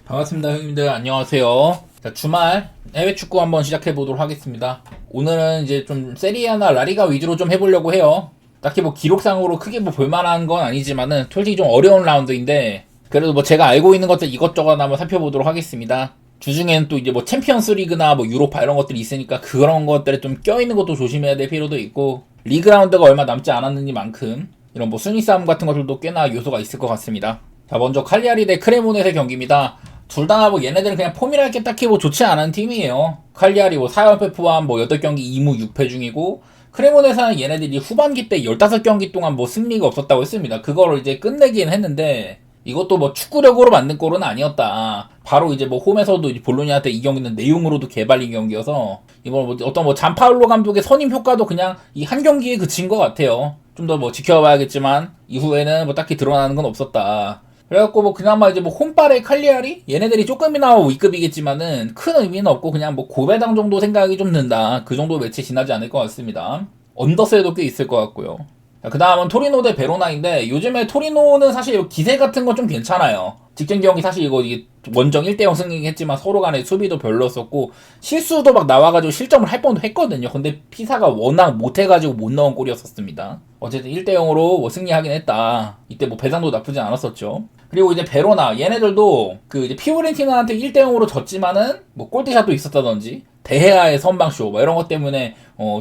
반갑습니다, 형님들. 안녕하세요. 자, 주말 해외 축구 한번 시작해 보도록 하겠습니다. 오늘은 이제 좀 세리아나 라리가 위주로 좀 해보려고 해요. 딱히 뭐 기록상으로 크게 뭐 볼만한 건 아니지만은 솔직히 좀 어려운 라운드인데 그래도 뭐 제가 알고 있는 것들 이것저것 한번 살펴보도록 하겠습니다. 주중에는 또 이제 뭐 챔피언스 리그나 뭐 유로파 이런 것들이 있으니까 그런 것들에 좀 껴있는 것도 조심해야 될 필요도 있고, 리그 라운드가 얼마 남지 않았는지만큼 이런 뭐 순위 싸움 같은 것들도 꽤나 요소가 있을 것 같습니다. 자, 먼저 칼리아리 대 크레모넷의 경기입니다. 둘 다 뭐 얘네들은 그냥 폼이랄 게 딱히 뭐 좋지 않은 팀이에요. 칼리아리 뭐 4연패 포함 뭐 8경기 2무 6패 중이고, 크레모넷은 얘네들이 후반기 때 15경기 동안 뭐 승리가 없었다고 했습니다. 그거를 이제 끝내긴 했는데 이것도 뭐 축구력으로 만든 골은 아니었다. 바로 이제 뭐 홈에서도 이제 볼로냐한테 이 경기는 내용으로도 개발린 경기여서 이번 뭐 어떤 뭐 잔파울로 감독의 선임 효과도 그냥 이 한 경기에 그친 것 같아요. 좀 더 뭐 지켜봐야겠지만 이후에는 뭐 딱히 드러나는 건 없었다. 그래갖고 뭐 그나마 이제 뭐 홈빨의 칼리아리 얘네들이 조금이나마 위급이겠지만은 큰 의미는 없고 그냥 뭐 고배당 정도 생각이 좀 든다. 그 정도 매치 지나지 않을 것 같습니다. 언더스에도 꽤 있을 것 같고요. 그 다음은 토리노 대 베로나인데, 요즘에 토리노는 사실 기세 같은 건 좀 괜찮아요. 직전 경기 사실 이게 원정 1대0 승리긴 했지만 서로 간에 수비도 별로였었고 실수도 막 나와가지고 실점을 할 뻔도 했거든요. 근데 피사가 워낙 못해가지고 못 넣은 골이었었습니다. 어쨌든 1대0으로 뭐 승리하긴 했다. 이때 뭐 배상도 나쁘진 않았었죠. 그리고 이제 베로나 얘네들도 그 이제 피오렌티나한테 1대0으로 졌지만은 뭐 골대샷도 있었다든지 데헤아의 선방쇼 뭐 이런 것 때문에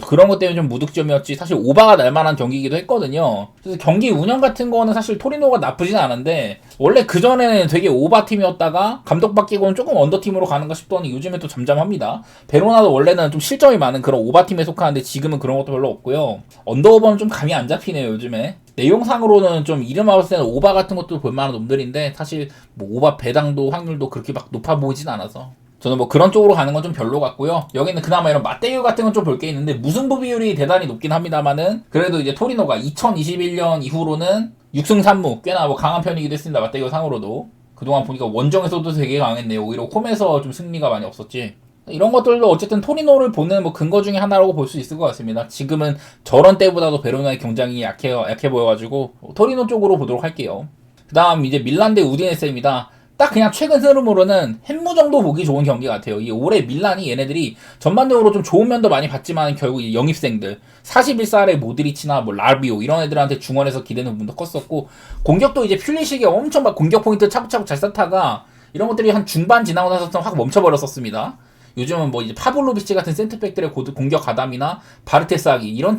그런 것 때문에 좀 무득점이었지, 사실 오바가 날 만한 경기이기도 했거든요. 그래서 경기 운영 같은 거는 사실 토리노가 나쁘진 않은데, 원래 그전에는 되게 오바 팀이었다가 감독 바뀌고는 조금 언더 팀으로 가는가 싶더니 요즘에 또 잠잠합니다. 베로나도 원래는 좀 실점이 많은 그런 오바 팀에 속하는데 지금은 그런 것도 별로 없고요. 언더오버는 좀 감이 안 잡히네요 요즘에. 내용상으로는 좀 이름 아웃을 때는 오바 같은 것도 볼만한 놈들인데 사실 뭐 오바 배당도 확률도 그렇게 막 높아 보이진 않아서 저는 뭐 그런 쪽으로 가는 건 좀 별로 같고요. 여기는 그나마 이런 맞대결 같은 건 좀 볼 게 있는데 무승부 비율이 대단히 높긴 합니다만은 그래도 이제 토리노가 2021년 이후로는 6승 3무 꽤나 뭐 강한 편이기도 했습니다. 맞대결 상으로도 그동안 보니까 원정에서도 되게 강했네요. 오히려 홈에서 좀 승리가 많이 없었지. 이런 것들도 어쨌든 토리노를 보는 뭐 근거 중에 하나라고 볼 수 있을 것 같습니다. 지금은 저런 때보다도 베로나의 경쟁이 약해 보여가지고 토리노 쪽으로 보도록 할게요. 그 다음 이제 밀란 대 우디네세입니다. 딱 그냥 최근 흐름으로는 햄무 정도 보기 좋은 경기 같아요. 이 올해 밀란이 얘네들이 전반적으로 좀 좋은 면도 많이 봤지만 결국 이 영입생들 41살의 모드리치나 뭐 라비오 이런 애들한테 중원에서 기대는 부분도 컸었고, 공격도 이제 퓰리식에 엄청 막 공격 포인트 차곡차곡 잘 쌓다가 이런 것들이 한 중반 지나고 나서 확 멈춰버렸었습니다. 요즘은 뭐 이제 파블로비치 같은 센터백들의 공격 가담이나 바르테스하기 이런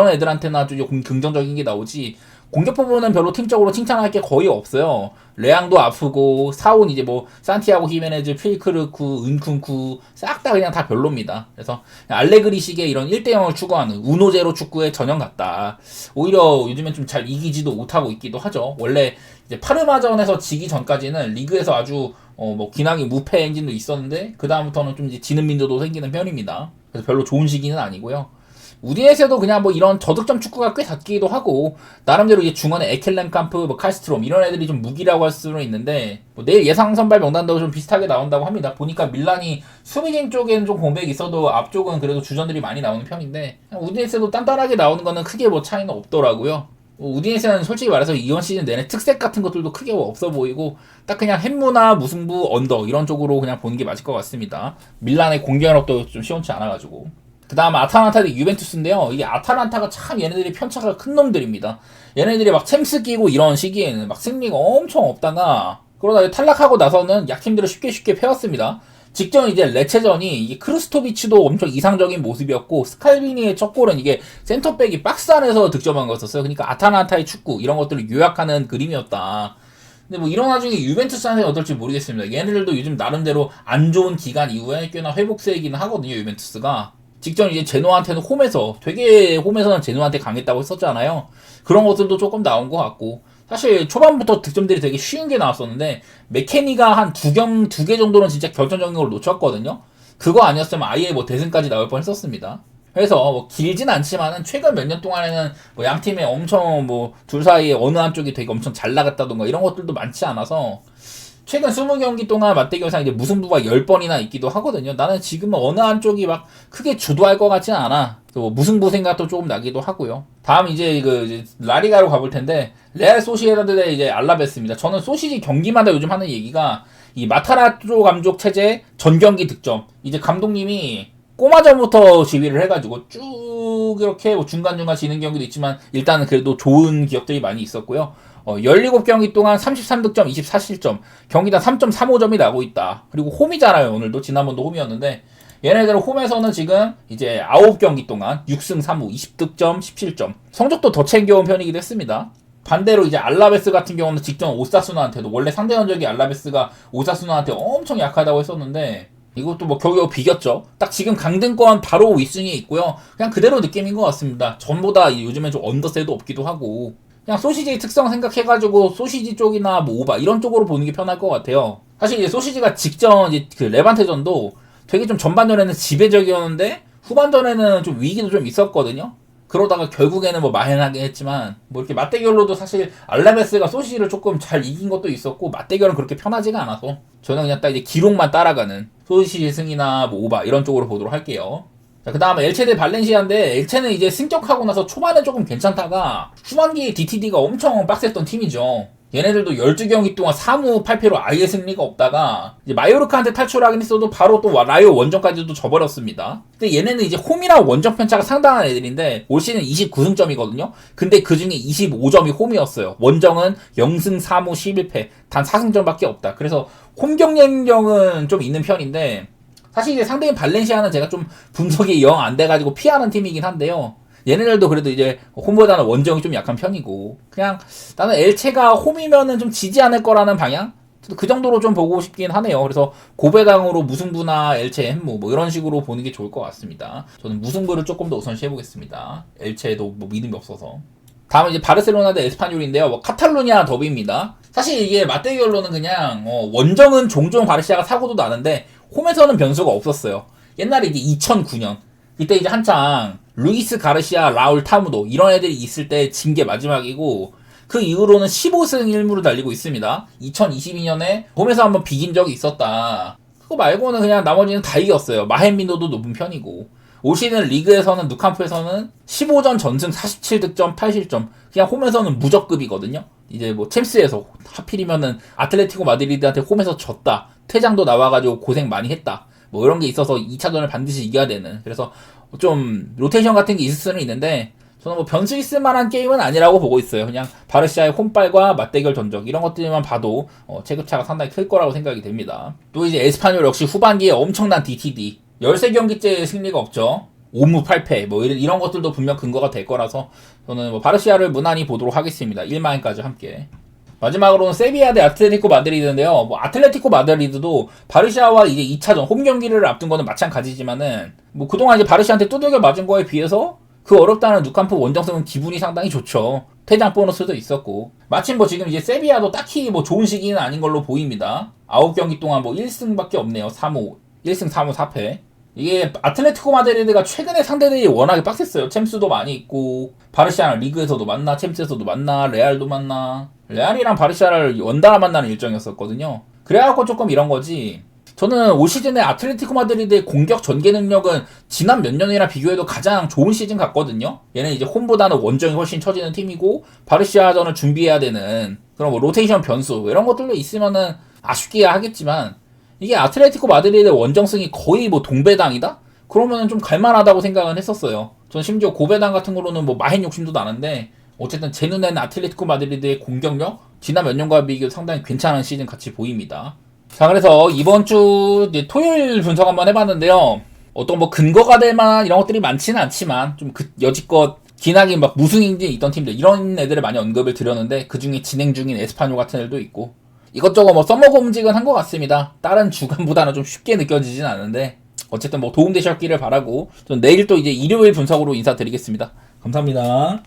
애들한테나 좀 긍정적인 게 나오지, 공격 부분은 별로 팀적으로 칭찬할 게 거의 없어요. 레앙도 아프고 사온 이제 뭐 산티아고 히메네즈, 필크르쿠, 은쿤쿠 싹 다 그냥 다 별로입니다. 그래서 알레그리식의 이런 1대0을 추구하는 우노제로 축구의 전형 같다. 오히려 요즘엔 좀 잘 이기지도 못하고 있기도 하죠. 원래 이제 파르마전에서 지기 전까지는 리그에서 아주 뭐 기나긴 무패 엔진도 있었는데 그 다음부터는 좀 이제 지는 민도도 생기는 편입니다. 그래서 별로 좋은 시기는 아니고요. 우디네세도 그냥 뭐 이런 저득점 축구가 꽤 닿기도 하고, 나름대로 이제 중원에 에켈렘캄프, 뭐 칼스트롬 이런 애들이 좀 무기라고 할 수는 있는데, 뭐 내일 예상 선발 명단도 좀 비슷하게 나온다고 합니다. 보니까 밀란이 수비진 쪽에는 좀 공백이 있어도 앞쪽은 그래도 주전들이 많이 나오는 편인데, 우디네세도 단단하게 나오는 거는 크게 뭐 차이는 없더라고요. 우디네세는 솔직히 말해서 이번 시즌 내내 특색 같은 것들도 크게 뭐 없어 보이고 딱 그냥 햄무나 무승부 언더 이런 쪽으로 그냥 보는 게 맞을 것 같습니다. 밀란의 공격력도 좀 시원치 않아가지고. 그 다음 아탈란타 대 유벤투스인데요. 이게 아탈란타가 참 얘네들이 편차가 큰 놈들입니다. 얘네들이 막 챔스 끼고 이런 시기에는 막 승리가 엄청 없다가 그러다 탈락하고 나서는 약팀들을 쉽게 패왔습니다. 직전 이제 레체전이 이게 크루스토비치도 엄청 이상적인 모습이었고, 스칼비니의 첫 골은 이게 센터백이 박스 안에서 득점한 거였었어요. 그러니까 아탈란타의 축구 이런 것들을 요약하는 그림이었다. 근데 뭐 이런 와중에 유벤투스한테는 어떨지 모르겠습니다. 얘네들도 요즘 나름대로 안 좋은 기간 이후에 꽤나 회복세이기는 하거든요. 유벤투스가 직전 이제 제노한테는 홈에서는 제노한테 강했다고 했었잖아요. 그런 것들도 조금 나온 것 같고, 사실 초반부터 득점들이 되게 쉬운 게 나왔었는데 맥케니가 한 두 개 정도는 진짜 결정적인 걸 놓쳤거든요. 그거 아니었으면 아예 뭐 대승까지 나올 뻔 했었습니다. 그래서 뭐 길진 않지만은 최근 몇 년 동안에는 뭐 양 팀에 엄청 뭐 둘 사이에 어느 한쪽이 되게 엄청 잘 나갔다던가 이런 것들도 많지 않아서 최근 20경기 동안 맞대결상 이제 무승부가 10번이나 있기도 하거든요. 나는 지금은 어느 한쪽이 막 크게 주도할 것 같지는 않아. 뭐 무승부 생각도 조금 나기도 하고요. 다음 이제 이제 라리가로 가볼 텐데, 레알 소시에다드 대 이제 알라베스입니다. 저는 소시지 경기마다 요즘 하는 얘기가 이 마타라조 감독 체제 전경기 득점. 이제 감독님이 꼬마전부터 지휘를 해가지고 쭉 이렇게 뭐 중간중간 지는 경기도 있지만 일단은 그래도 좋은 기억들이 많이 있었고요. 17경기 동안 33득점, 24실점, 경기당 3.35점이 나고 있다. 그리고 홈이잖아요. 오늘도 지난번도 홈이었는데 얘네들 홈에서는 지금 이제 9경기 동안 6승 3무 20득점 17점 성적도 더 챙겨온 편이기도 했습니다. 반대로 이제 알라베스 같은 경우는 직전 오사수나한테도 원래 상대 전적이 알라베스가 오사수나한테 엄청 약하다고 했었는데 이것도 뭐 겨우겨우 비겼죠. 딱 지금 강등권 바로 윗순위에 있고요. 그냥 그대로 느낌인 것 같습니다. 전보다 요즘엔 좀 언더세도 없기도 하고 그냥 소시지의 특성 생각해가지고 소시지 쪽이나 뭐 오바 이런 쪽으로 보는 게 편할 것 같아요. 사실 이제 소시지가 직전 이제 그 레반테전도 되게 좀 전반전에는 지배적이었는데 후반전에는 좀 위기도 좀 있었거든요. 그러다가 결국에는 뭐 마행하게 했지만 뭐 이렇게 맞대결로도 사실 알라베스가 소시지를 조금 잘 이긴 것도 있었고 맞대결은 그렇게 편하지가 않아서 저는 그냥 딱 이제 기록만 따라가는 소시지 승이나 뭐 오바 이런 쪽으로 보도록 할게요. 자, 그 다음에 엘체 대 발렌시아인데 엘체는 이제 승격하고 나서 초반에 조금 괜찮다가 후반기에 DTD가 엄청 빡셌던 팀이죠. 얘네들도 12경기 동안 3무 8패로 아예 승리가 없다가 이제 마요르카한테 탈출하긴 했어도 바로 또 라이오 원정까지도 져버렸습니다. 근데 얘네는 이제 홈이랑 원정 편차가 상당한 애들인데 올 시즌 29승점이거든요. 근데 그 중에 25점이 홈이었어요. 원정은 0승 4무 11패 단 4승점밖에 없다. 그래서 홈 경쟁력은 좀 있는 편인데 사실 이제 상대인 발렌시아는 제가 좀 분석이 영 안 돼가지고 피하는 팀이긴 한데요. 얘네들도 그래도 이제 홈보다는 원정이 좀 약한 편이고 그냥 나는 엘체가 홈이면은 좀 지지 않을 거라는 방향? 그 정도로 좀 보고 싶긴 하네요. 그래서 고배당으로 무승부나 엘체 햄무 뭐 이런 식으로 보는 게 좋을 것 같습니다. 저는 무승부를 조금 더 우선시 해보겠습니다. 엘체도 뭐 믿음이 없어서. 다음은 이제 바르셀로나 대 에스파뇰인데요. 뭐 카탈루냐 더비입니다. 사실 이게 맞대결로는 그냥 원정은 종종 바르시아가 사고도 나는데 홈에서는 변수가 없었어요. 옛날에 이제 2009년 이때 이제 한창 루이스 가르시아, 라울 타무도 이런 애들이 있을 때 진 게 마지막이고 그 이후로는 15승 1무를 달리고 있습니다. 2022년에 홈에서 한번 비긴 적이 있었다. 그거 말고는 그냥 나머지는 다 이겼어요. 마헨민도도 높은 편이고 올 시즌 리그에서는 누캄프에서는 15전 전승 47득점 8실점 그냥 홈에서는 무적급이거든요. 이제 뭐 챔스에서 하필이면은 아틀레티코 마드리드한테 홈에서 졌다. 퇴장도 나와가지고 고생 많이 했다. 뭐 이런 게 있어서 2차전을 반드시 이겨야 되는 그래서 좀 로테이션 같은 게 있을 수는 있는데 저는 뭐 변수 있을 만한 게임은 아니라고 보고 있어요. 그냥 바르시아의 홈빨과 맞대결 전적 이런 것들만 봐도 체급차가 상당히 클 거라고 생각이 됩니다. 또 이제 에스파뇰 역시 후반기에 엄청난 DTD 13경기째 승리가 없죠. 5무 8패 뭐 이런 것들도 분명 근거가 될 거라서 저는 뭐 바르시아를 무난히 보도록 하겠습니다. 1마인까지 함께. 마지막으로는 세비야 대 아틀레티코 마드리드인데요. 뭐 아틀레티코 마드리드도 바르시아와 이제 2차전 홈 경기를 앞둔 거는 마찬가지지만은 뭐 그동안 이제 바르시아한테 두들겨 맞은 거에 비해서 그 어렵다는 누캄프 원정승은 기분이 상당히 좋죠. 퇴장 보너스도 있었고 마침 뭐 지금 이제 세비야도 딱히 뭐 좋은 시기는 아닌 걸로 보입니다. 9경기 동안 뭐 1승밖에 없네요. 3호 1승 3호 4패. 이게 아틀레티코 마드리드가 최근에 상대들이 워낙에 빡셌어요. 챔스도 많이 있고 바르시아랑 리그에서도 만나 챔스에서도 만나 레알도 만나 레알이랑 바르시아를 연달아 만나는 일정이었었거든요. 그래갖고 조금 이런 거지. 저는 올 시즌에 아틀레티코 마드리드의 공격 전개 능력은 지난 몇 년이랑 비교해도 가장 좋은 시즌 같거든요. 얘는 이제 홈보다는 원정이 훨씬 처지는 팀이고 바르시아전을 준비해야 되는 그런 뭐 로테이션 변수 이런 것들도 있으면은 아쉽게 하겠지만 이게 아틀레티코 마드리드의 원정승이 거의 뭐 동배당이다? 그러면은 좀 갈만하다고 생각은 했었어요. 전 심지어 고배당 같은 거로는 뭐 마헨 욕심도 나는데 어쨌든 제 눈에는 아틀레티코 마드리드의 공격력 지난 몇 년과 비교 상당히 괜찮은 시즌 같이 보입니다. 자, 그래서 이번 주 이제 토요일 분석 한번 해봤는데요. 어떤 뭐 근거가 될 만한 이런 것들이 많지는 않지만 좀 여지껏 기나긴 막 무승인지 있던 팀들 이런 애들을 많이 언급을 드렸는데 그 중에 진행 중인 에스파뇰 같은 애들도 있고 이것저것 뭐 써먹음직은 한 것 같습니다. 다른 주간보다는 좀 쉽게 느껴지진 않은데 어쨌든 뭐 도움되셨기를 바라고 전 내일 또 이제 일요일 분석으로 인사드리겠습니다. 감사합니다.